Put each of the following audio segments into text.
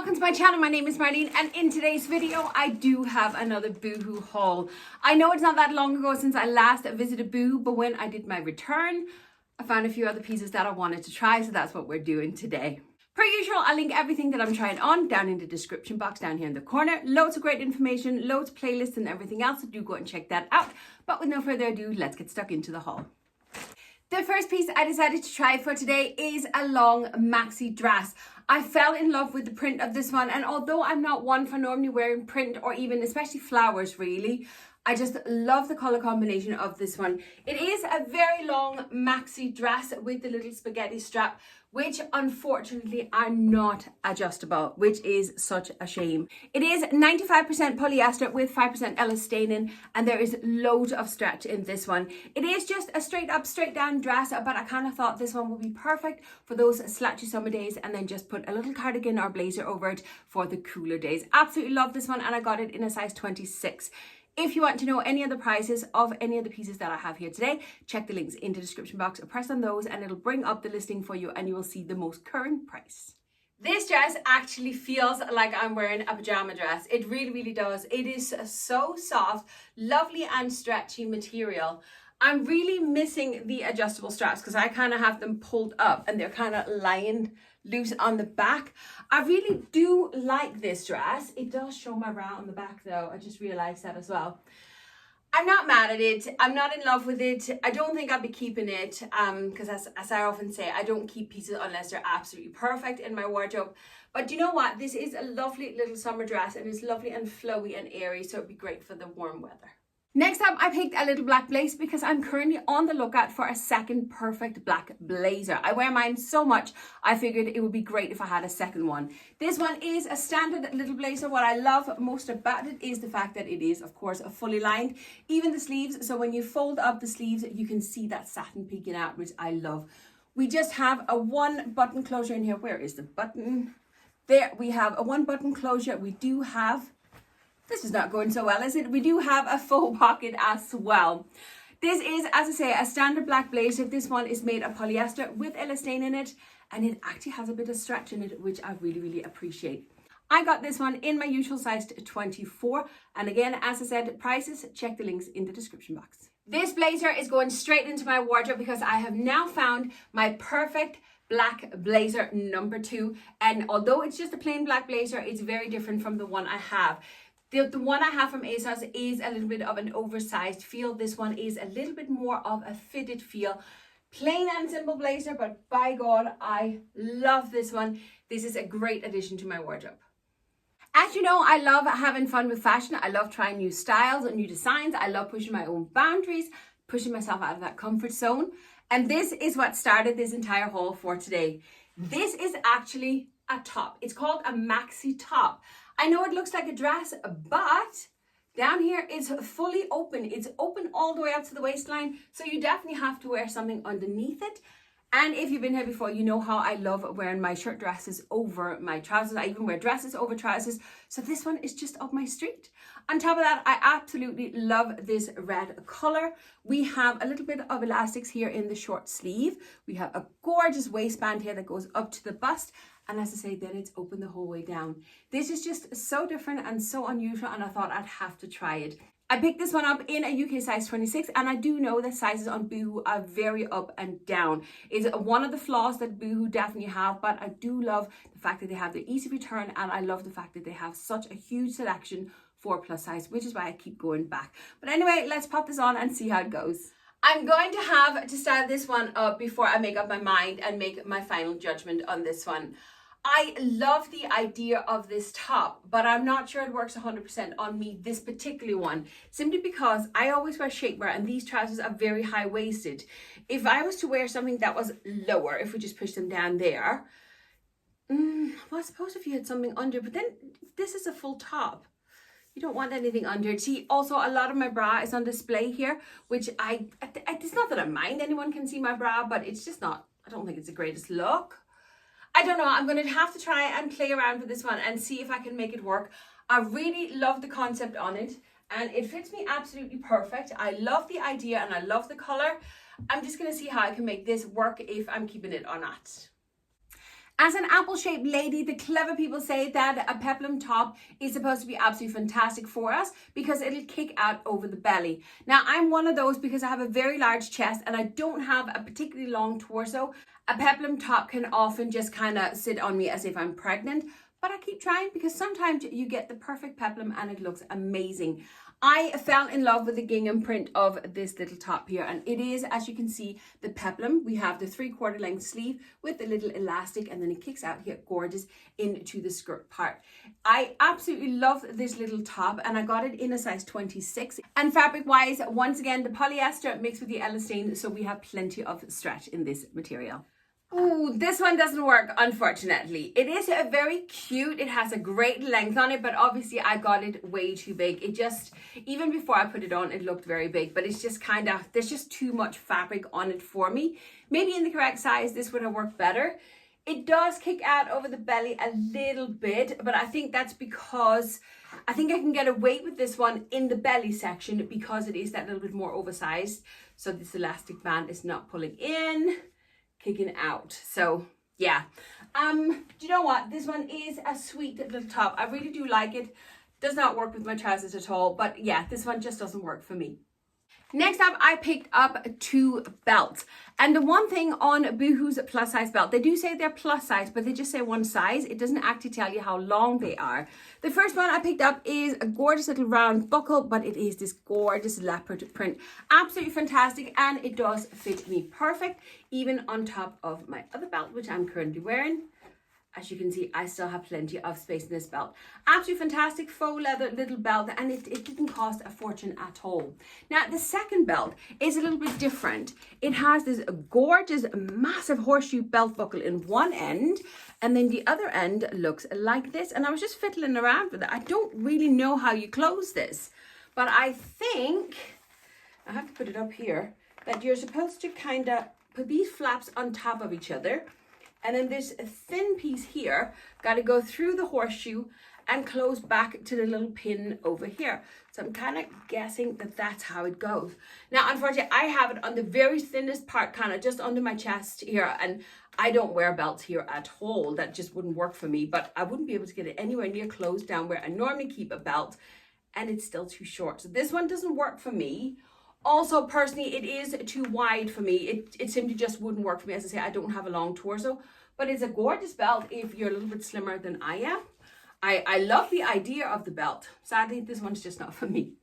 welcome to my channel. My name is Marleen, and in today's video I do have another Boohoo haul. I know it's not that long ago since I last visited Boohoo, but when I did my return I found a few other pieces that I wanted to try, so that's what we're doing today. Per usual, I'll link everything that I'm trying on down in the description box down here in the corner. Loads of great information, loads of playlists and everything else, so do go and check that out. But with no further ado, let's get stuck into the haul. The first piece I decided to try for today is a long maxi dress. I fell in love with the print of this one, and although I'm not one for normally wearing print or even especially flowers really, I just love the color combination of this one. It is a very long maxi dress with the little spaghetti strap, which unfortunately are not adjustable, which is such a shame. It is 95% polyester with 5% elastane, and there is loads of stretch in this one. It is just a straight up, straight down dress, but I kind of thought this one would be perfect for those slouchy summer days, and then just put a little cardigan or blazer over it for the cooler days. Absolutely love this one, and I got it in a size 26. If you want to know any of the prices of any of the pieces that I have here today, check the links in the description box, press on those and it'll bring up the listing for you and you will see the most current price. This dress actually feels like I'm wearing a pajama dress. It really, really does. It is so soft, lovely and stretchy material. I'm really missing the adjustable straps because I kind of have them pulled up and they're kind of lying loose on the back. I really do like this dress. It does show my bra on the back though. I just realized that as well. I'm not mad at it. I'm not in love with it. I don't think I'll be keeping it because as I often say, I don't keep pieces unless they're absolutely perfect in my wardrobe. But you know what? This is a lovely little summer dress and it's lovely and flowy and airy, so it'd be great for the warm weather. Next up, I picked a little black blaze because I'm currently on the lookout for a second perfect black blazer. I wear mine so much, I figured it would be great if I had a second one. This one is a standard little blazer. What I love most about it is the fact that it is, of course, fully lined. Even the sleeves, so when you fold up the sleeves, you can see that satin peeking out, which I love. We just have a one button closure in here. Where is the button? There, we have a one button closure. We do have... This is not going so well, is it? We do have a faux pocket as well. This is, as I say, a standard black blazer. This one is made of polyester with elastane in it, and it actually has a bit of stretch in it, which I really, really appreciate. I got this one in my usual size 24, and again, as I said, prices, check the links in the description box. This blazer is going straight into my wardrobe because I have now found my perfect black blazer number 2, and although it's just a plain black blazer, it's very different from the one I have. The one I have from ASOS is a little bit of an oversized feel. This one is a little bit more of a fitted feel. Plain and simple blazer, but by God, I love this one. This is a great addition to my wardrobe. As you know, I love having fun with fashion. I love trying new styles and new designs. I love pushing my own boundaries, pushing myself out of that comfort zone. And this is what started this entire haul for today. This is actually a top. It's called a maxi top. I know it looks like a dress, but down here it's fully open. It's open all the way up to the waistline, so you definitely have to wear something underneath it. And if you've been here before, you know how I love wearing my shirt dresses over my trousers. I even wear dresses over trousers, so this one is just up my street. On top of that, I absolutely love this red color. We have a little bit of elastics here in the short sleeve. We have a gorgeous waistband here that goes up to the bust. And as I say, then it's open the whole way down. This is just so different and so unusual, and I thought I'd have to try it. I picked this one up in a UK size 26, and I do know that sizes on Boohoo are very up and down. It's one of the flaws that Boohoo definitely have, but I do love the fact that they have the easy return, and I love the fact that they have such a huge selection for plus size, which is why I keep going back. But anyway, let's pop this on and see how it goes. I'm going to have to style this one up before I make up my mind and make my final judgment on this one. I love the idea of this top, but I'm not sure it works 100% on me, this particular one, simply because I always wear shapewear and these trousers are very high-waisted. If I was to wear something that was lower, if we just push them down there, well, I suppose if you had something under, but then this is a full top. You don't want anything under. See, also a lot of my bra is on display here, which it's not that I mind anyone can see my bra, but it's just not, I don't think it's the greatest look. I don't know, I'm going to have to try and play around with this one and see if I can make it work. I really love the concept on it and it fits me absolutely perfect. I love the idea and I love the color. I'm just going to see how I can make this work, if I'm keeping it or not. As an apple-shaped lady, the clever people say that a peplum top is supposed to be absolutely fantastic for us because it'll kick out over the belly. Now, I'm one of those because I have a very large chest and I don't have a particularly long torso. A peplum top can often just kind of sit on me as if I'm pregnant, but I keep trying because sometimes you get the perfect peplum and it looks amazing. I fell in love with the gingham print of this little top here, and it is, as you can see, the peplum. We have the 3/4 length sleeve with the little elastic, and then it kicks out here gorgeous into the skirt part. I absolutely love this little top, and I got it in a size 26. And fabric wise, once again, the polyester mixed with the elastane, so we have plenty of stretch in this material. Ooh, this one doesn't work, unfortunately. It is very cute. It has a great length on it, but obviously I got it way too big. It just, even before I put it on, it looked very big, but it's just kind of, there's just too much fabric on it for me. Maybe in the correct size, this would have worked better. It does kick out over the belly a little bit, but I think that's because I think I can get away with this one in the belly section because it is that little bit more oversized. So this elastic band is not pulling in, kicking out. So yeah, do you know what, this one is a sweet little top. I really do like it. Does not work with my trousers at all, but yeah, this one just doesn't work for me. Next up, I picked up 2 belts. And the one thing on Boohoo's plus size belt, they do say they're plus size, but they just say one size. It doesn't actually tell you how long they are. The first one I picked up is a gorgeous little round buckle, but it is this gorgeous leopard print. Absolutely fantastic, and it does fit me perfect, even on top of my other belt, which I'm currently wearing. As you can see, I still have plenty of space in this belt. Absolutely fantastic faux leather little belt, and it didn't cost a fortune at all. Now, the second belt is a little bit different. It has this gorgeous, massive horseshoe belt buckle in one end, and then the other end looks like this. And I was just fiddling around with it. I don't really know how you close this, but I think, I have to put it up here, that you're supposed to kind of put these flaps on top of each other. And then this thin piece here got to go through the horseshoe and close back to the little pin over here. So I'm kind of guessing that that's how it goes. Now, unfortunately, I have it on the very thinnest part, kind of just under my chest here. And I don't wear belts here at all. That just wouldn't work for me. But I wouldn't be able to get it anywhere near closed down where I normally keep a belt. And it's still too short. So this one doesn't work for me. Also, personally, it is too wide for me. It simply just wouldn't work for me. As I say, I don't have a long torso, but it's a gorgeous belt if you're a little bit slimmer than I am. I love the idea of the belt. Sadly, this one's just not for me.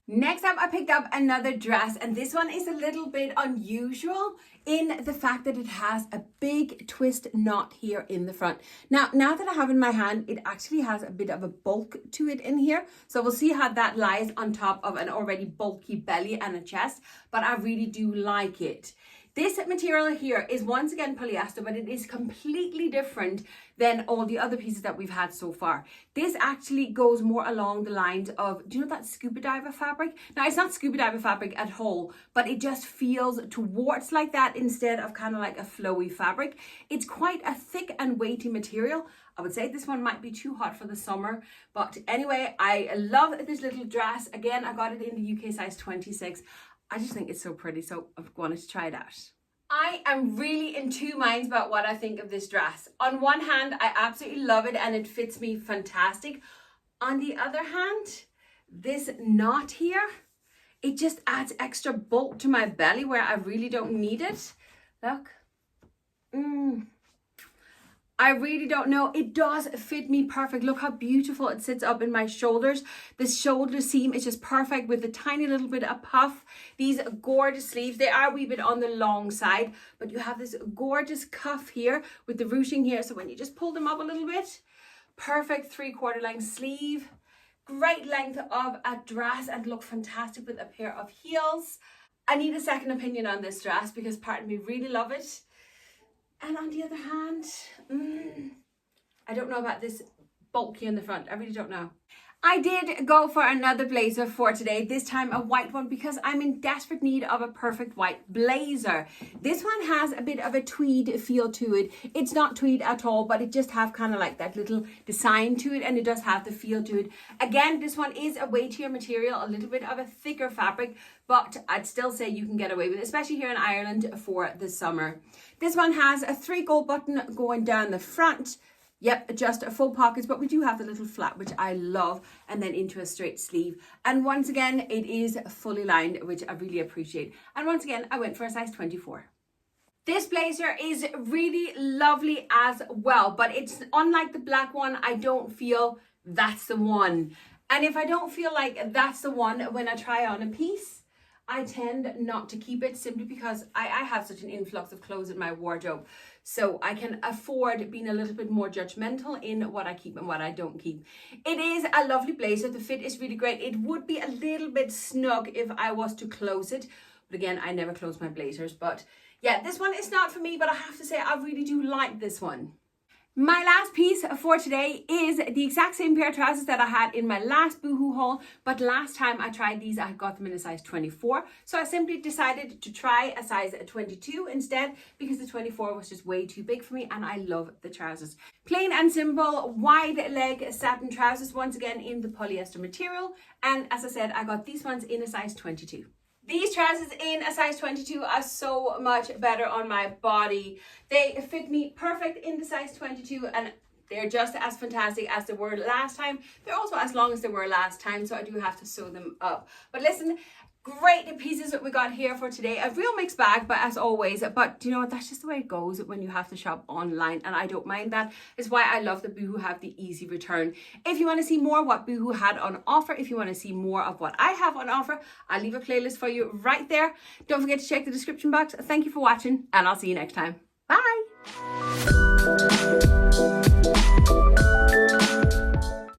Next up, I picked up another dress, and this one is a little bit unusual in the fact that it has a big twist knot here in the front. Now that I have in my hand, it actually has a bit of a bulk to it in here. So we'll see how that lies on top of an already bulky belly and a chest, but I really do like it. This material here is once again polyester, but it is completely different than all the other pieces that we've had so far. This actually goes more along the lines of, do you know that scuba diver fabric? Now, it's not scuba diver fabric at all, but it just feels towards like that instead of kind of like a flowy fabric. It's quite a thick and weighty material. I would say this one might be too hot for the summer, but anyway, I love this little dress. Again, I got it in the UK size 26. I just think it's so pretty, so I've wanted to try it out. I am really in 2 minds about what I think of this dress. On one hand, I absolutely love it and it fits me fantastic. On the other hand, this knot here, it just adds extra bulk to my belly where I really don't need it. Look. I really don't know. It does fit me perfect. Look how beautiful it sits up in my shoulders. This shoulder seam is just perfect with a tiny little bit of puff. These gorgeous sleeves, they are a wee bit on the long side, but you have this gorgeous cuff here with the ruching here. So when you just pull them up a little bit, perfect 3/4 length sleeve, great length of a dress, and look fantastic with a pair of heels. I need a second opinion on this dress because part of me really love it. And on the other hand, I don't know about this bulky in the front. I really don't know. I did go for another blazer for today, this time a white one because I'm in desperate need of a perfect white blazer. This one has a bit of a tweed feel to it. It's not tweed at all, but it just have kind of like that little design to it, and it does have the feel to it. Again, this one is a weightier material, a little bit of a thicker fabric, but I'd still say you can get away with it, especially here in Ireland for the summer. This one has a 3 gold button going down the front. Yep, just full pockets, but we do have the little flap, which I love, and then into a straight sleeve. And once again, it is fully lined, which I really appreciate. And once again, I went for a size 24. This blazer is really lovely as well, but it's unlike the black one. I don't feel that's the one. And if I don't feel like that's the one when I try on a piece, I tend not to keep it simply because I have such an influx of clothes in my wardrobe. So I can afford being a little bit more judgmental in what I keep and what I don't keep. It is a lovely blazer. The fit is really great. It would be a little bit snug if I was to close it. But again, I never close my blazers. But yeah, this one is not for me, but I have to say I really do like this one. My last piece for today is the exact same pair of trousers that I had in my last Boohoo haul, but last time I tried these, I got them in a size 24. So I simply decided to try a size 22 instead because the 24 was just way too big for me, and I love the trousers. Plain and simple, wide leg satin trousers, once again in the polyester material. And as I said, I got these ones in a size 22. These trousers in a size 22 are so much better on my body. They fit me perfect in the size 22, and they're just as fantastic as they were last time. They're also as long as they were last time, so I do have to sew them up. But listen, great pieces that we got here for today. A real mixed bag, but as always, but you know what, that's just the way it goes when you have to shop online, and I don't mind that. It's why I love that Boohoo have the easy return. If you want to see more of what Boohoo had on offer, if you want to see more of what I have on offer, I'll leave a playlist for you right there. Don't forget to check the description box. Thank you for watching, and I'll see you next time. Bye.